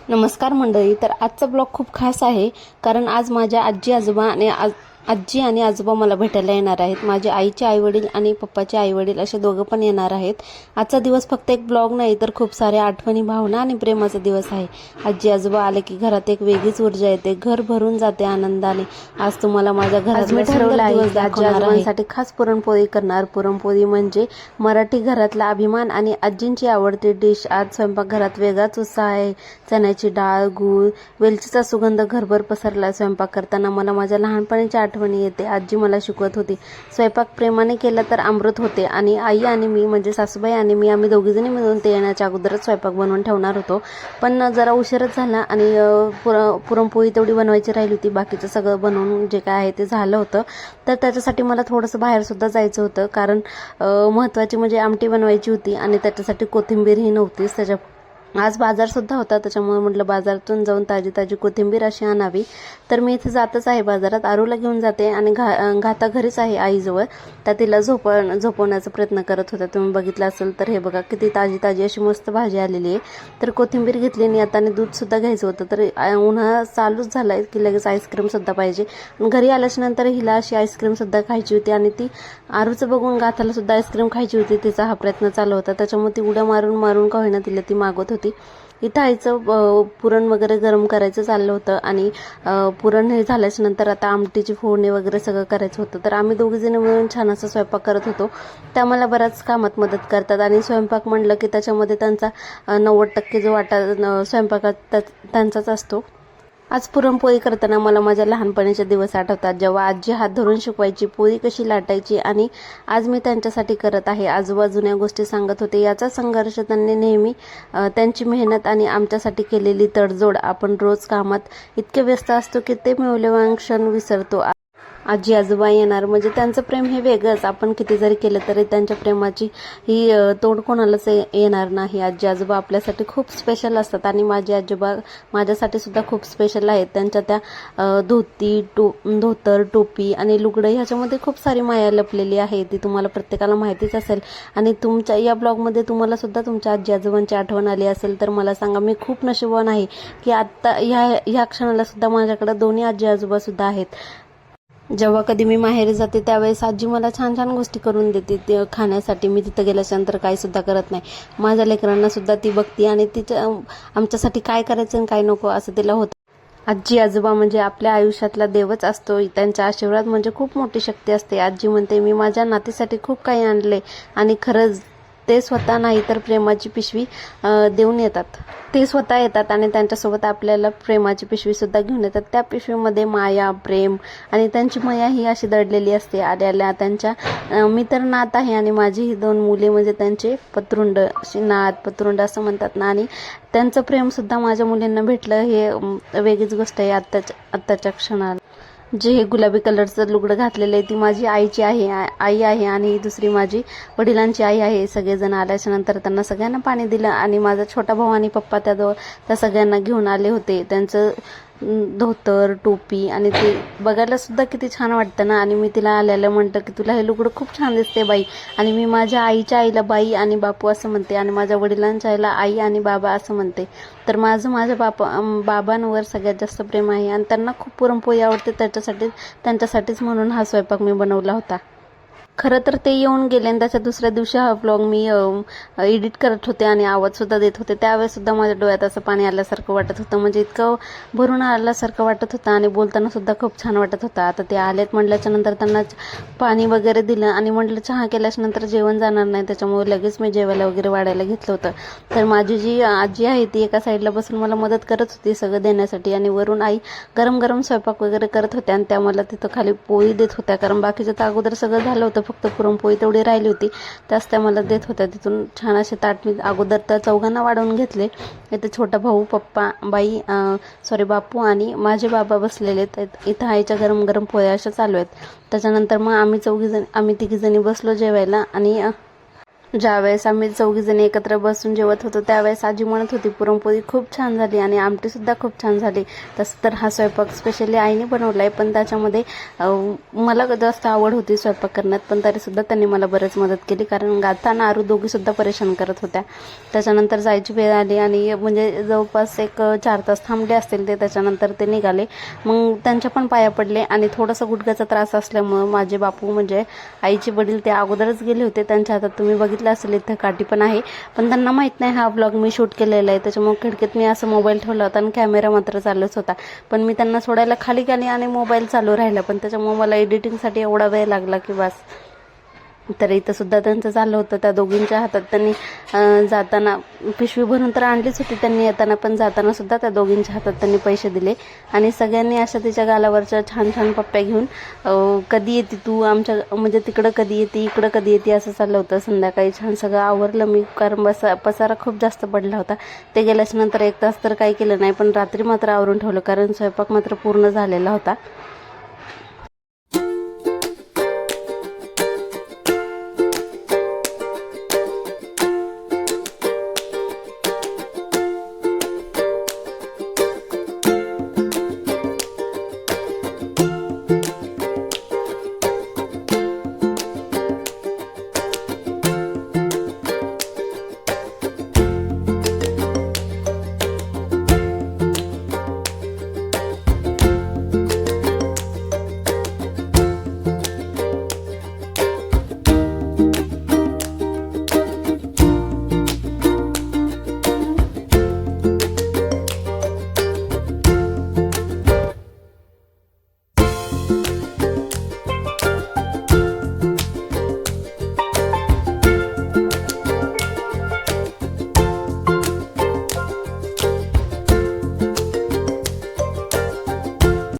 नमस्कार मंडळी. तर आजचा ब्लॉग खूप खास आहे, कारण आज माझ्या आजी आणि आजोबा मला भेटायला येणार आहेत. माझे आईचे आईवडील आणि पप्पाचे आईवडील असे दोघं पण येणार आहेत. आजचा दिवस फक्त एक ब्लॉग नाही, तर खूप साऱ्या आठवणी, भावना आणि प्रेमाचा दिवस आहे. आजी आजोबा आले की घरात एक वेगळीच ऊर्जा येते, घर भरून जाते आनंदाने. आज तुम्हाला माझ्या घरात मी ठरवलं आहे की आजी आजोबांसाठी खास पुरणपोळी करणार. पुरणपोळी म्हणजे मराठी घरातला अभिमान आणि आजींची आवडती डिश. आज स्वयंपाकघरात वेगळाच उत्साह आहे. चण्याची डाळ, गूळ, वेलचीचा सुगंध घरभर पसरला. स्वयंपाक करताना मला माझ्या लहानपणीची आठवणी येते. आजी मला शिकवत होती, स्वयंपाक प्रेमाने केला तर अमृत होते. आणि आई आणि मी म्हणजे सासूबाई आणि मी, आम्ही दोघीजणी मिळून ते येण्याच्या अगोदरच स्वयंपाक बनवून ठेवणार होतो. पण जरा उशीरच झाला आणि पुरणपोळी तेवढी बनवायची राहिली होती. बाकीचं सगळं बनवून जे काय आहे ते झालं होतं. तर त्याच्यासाठी मला थोडंसं बाहेरसुद्धा जायचं होतं, कारण महत्त्वाची म्हणजे आमटी बनवायची होती आणि त्याच्यासाठी कोथिंबीरही नव्हतीच. आज बाजारसुद्धा होता, त्याच्यामुळे म्हटलं बाजारातून जाऊन ताजी ताजी कोथिंबीर अशी आणावी. तर मी इथे जातच आहे बाजारात, आरूला घेऊन जाते आणि घाता घरीच आहे आईजवळ. तर तिला झोपवण्याचा प्रयत्न करत होता. तुम्ही बघितलं असेल तर हे बघा, किती ताजी ताजी अशी मस्त भाजी आलेली आहे. तर कोथिंबीर घेतली आणि आता दूधसुद्धा घ्यायचं होतं. तर उन्हाळा चालूच झाला आहे की लगेच आईस्क्रीमसुद्धा पाहिजे. घरी आल्याच्यानंतर हिला अशी आईस्क्रीमसुद्धा खायची होती आणि ती आरूचं बघून गाथालासुद्धा आईस्क्रीम खायची होती. तिचा हा प्रयत्न चालू होता, त्याच्यामुळे ती उड्या मारून मारून का होईना तिला ती मागवत होती. इथं आईचं पुरण वगैरे गरम करायचं चाललं होतं आणि पुरण हे झाल्याच्या नंतर आता आमटीची फोडणी वगैरे सगळं करायचं होतं. तर आम्ही दोघीजणी मिळून छान असं स्वयंपाक करत होतो. त्या मला बऱ्याच कामात मदत करतात आणि स्वयंपाक म्हणलं की त्याच्यामध्ये त्यांचा 90% जो वाटा स्वयंपाकात त्यांचाच असतो. आज पुरणपोळी करताना मला माझ्या लहानपणीचे दिवस आठवतात, जेव्हा आजी हात धरून शिकवायची, पोळी कशी लाटायची. आणि आज मी त्यांच्यासाठी करत आहे. आजोबा जुन्या गोष्टी सांगत होते. याचा संघर्ष त्यांनी नेहमी, त्यांची मेहनत आणि आमच्यासाठी केलेली तडजोड. आपण रोज कामात इतके व्यस्त असतो की ते मौल्यवान क्षण विसरतो. आजी आजोबा येणार म्हणजे त्यांचं प्रेम हे वेगळंच. आपण किती जरी केलं तरी त्यांच्या प्रेमाची ही तोड कोणालाच येणार नाही. आजी आजोबा आपल्यासाठी खूप स्पेशल असतात आणि माझे आजोबा माझ्यासाठी सुद्धा खूप स्पेशल आहेत. त्यांच्या त्या धोतर, टोपी आणि लुगडं ह्याच्यामध्ये खूप सारी माया लपलेली आहे. ती तुम्हाला प्रत्येकाला माहितीच असेल. आणि तुमच्या या ब्लॉगमध्ये तुम्हाला सुद्धा तुमच्या आजी आजोबांची आठवण आली असेल तर मला सांगा. मी खूप नशीबवान आहे की आत्ता ह्या क्षणाला सुद्धा माझ्याकडे दोन्ही आजी आजोबा सुद्धा आहेत. जेव्हा कधी मी माहेरी जाते त्यावेळेस आजी मला छान छान गोष्टी करून देते ते खाण्यासाठी. मी तिथं गेल्याच्यानंतर काही सुद्धा करत नाही. माझ्या लेकरांना सुद्धा ती बघते आणि आमच्यासाठी काय करायचं आणि काय नको असं तिला होतं. आजी आजोबा म्हणजे आपल्या आयुष्यातला देवच असतो. त्यांचा आशीर्वाद म्हणजे खूप मोठी शक्ती असते. आजी म्हणते, मी माझ्या नातीसाठी खूप काही आणले आणि खरंच ते स्वतः नाही तर प्रेमाची पिशवी देऊन येतात. ते स्वतः येतात आणि त्यांच्यासोबत आपल्याला प्रेमाची पिशवीसुद्धा घेऊन येतात. त्या पिशवीमध्ये माया, प्रेम आणि त्यांची माया ही अशी दडलेली असते. आल्याला त्यांच्या मी तर नात आहे आणि माझी ही 2 मुले म्हणजे त्यांचे पतरुंड, पतरुंड असं म्हणतात ना. आणि त्यांचं प्रेमसुद्धा माझ्या मुलींना भेटलं हे वेगळीच गोष्ट आहे. आत्ताच्या क्षणाला जे हे गुलाबी कलरचं लुगडं घातलेलं आहे ती माझी आई आहे आणि दुसरी माझी वडिलांची आई आहे. सगळेजण आल्याच्या नंतर त्यांना सगळ्यांना पाणी दिलं आणि माझा छोटा भाऊ आणि पप्पा त्या सगळ्यांना घेऊन आले होते. त्यांचं धोतर, टोपी आणि ते बघायला सुद्धा किती छान वाटतं ना. आणि मी तिला आल्याला म्हणतं की तुला हे लुगडं खूप छान दिसते बाई. आणि मी माझ्या आईच्या आईला बाई आणि बापू असं म्हणते आणि माझ्या वडिलांच्या आईला आई आणि बाबा असं म्हणते. तर माझ्या बाबांवर सगळ्यात जास्त प्रेम आहे आणि त्यांना खूप पुरणपोळी आवडते. त्यांच्यासाठीच म्हणून हा स्वयंपाक मी बनवला होता. खरं तर ते येऊन गेले आणि त्याच्या दुसऱ्या दिवशी हा व्लॉग मी एडिट करत होते आणि आवाजसुद्धा देत होते. त्यावेळेससुद्धा माझ्या डोळ्यात असं पाणी आल्यासारखं वाटत होतं. म्हणजे इतकं भरून आल्यासारखं वाटत होतं आणि बोलताना सुद्धा खूप छान वाटत होतं. आता ते आलेत म्हटल्याच्या नंतर त्यांना पाणी वगैरे दिलं आणि म्हटलं चहा केल्याच्या नंतर जेवण जाणार नाही, त्याच्यामुळे लगेच मी जेवायला वगैरे वाढायला घेतलं होतं. तर माझी जी आजी आहे ती एका साईडला बसून मला मदत करत होती सगळं देण्यासाठी आणि वरून आई गरम गरम स्वयंपाक वगैरे करत होत्या आणि त्या मला तिथं खाली पोळी देत होत्या, कारण बाकीचं तर अगोदर सगळं झालं होतं, फक्त पुरणपोळी तेवढी राहिली होती. त्याच त्या मला देत होत्या. तिथून छान असे ताट मी अगोदर त्या चौघांना वाढवून घेतले. इथे छोटा भाऊ, पप्पा, बापू आणि माझे बाबा बसलेले आहेत. इथं आईच्या गरम गरम पोळ्या अशा चालू आहेत. त्याच्यानंतर मग आम्ही तिघीजणी बसलो जेवायला आणि ज्यावेळेस आम्ही चौघीजणी एकत्र बसून जेवत होतो त्यावेळेस आजी म्हणत होती पुरणपोळी खूप छान झाली आणि आमटीसुद्धा खूप छान झाली. तसं तर हा स्वयंपाक स्पेशली आईने बनवला आहे, पण त्याच्यामध्ये मला जास्त आवड होती स्वयंपाक करण्यात, पण तरीसुद्धा त्यांनी मला बरंच मदत केली. कारण गाताना आरू दोघीसुद्धा परेशान करत होत्या. त्याच्यानंतर जायची वेळ आली आणि म्हणजे जवळपास एक 4 तास थांबले असतील ते. त्याच्यानंतर ते निघाले. मग त्यांच्या पण पाया पडले आणि थोडासा गुडघ्याचा त्रास असल्यामुळं माझे बापू म्हणजे आईचे वडील ते अगोदरच गेले होते. त्यांच्या हातात तुम्ही बघितलं असेल इथं काठी पण आहे, पण त्यांना माहीत नाही हा व्लॉग मी शूट केलेला आहे. त्याच्यामुळे खिडकीत मी असं मोबाईल ठेवला होता आणि कॅमेरा मात्र चालूच होता. पण मी त्यांना सोडायला खाली गेले आणि मोबाईल चालू राहिला, पण त्याच्यामुळे मला एडिटिंगसाठी एवढा वेळ लागला की बस. तर इथं सुद्धा त्यांचं झालं होतं. त्या दोघींच्या हातात त्यांनी जाताना पिशवी भरून तर आणलीच होती त्यांनी, येताना पण जाताना सुद्धा त्या दोघींच्या हातात त्यांनी पैसे दिले आणि सगळ्यांनी अशा तिच्या गालावरच्या छान छान पप्प्या घेऊन कधी येते तू आमच्या म्हणजे तिकडं कधी येते इकडं कधी येते असं चाललं होतं. संध्याकाळी छान सगळं आवरलं मी, कारण पसारा खूप जास्त पडला होता. ते गेल्याच्या नंतर 1 तास तर काही केलं नाही, पण रात्री मात्र आवरून ठेवलं कारण स्वयंपाक मात्र पूर्ण झालेला होता.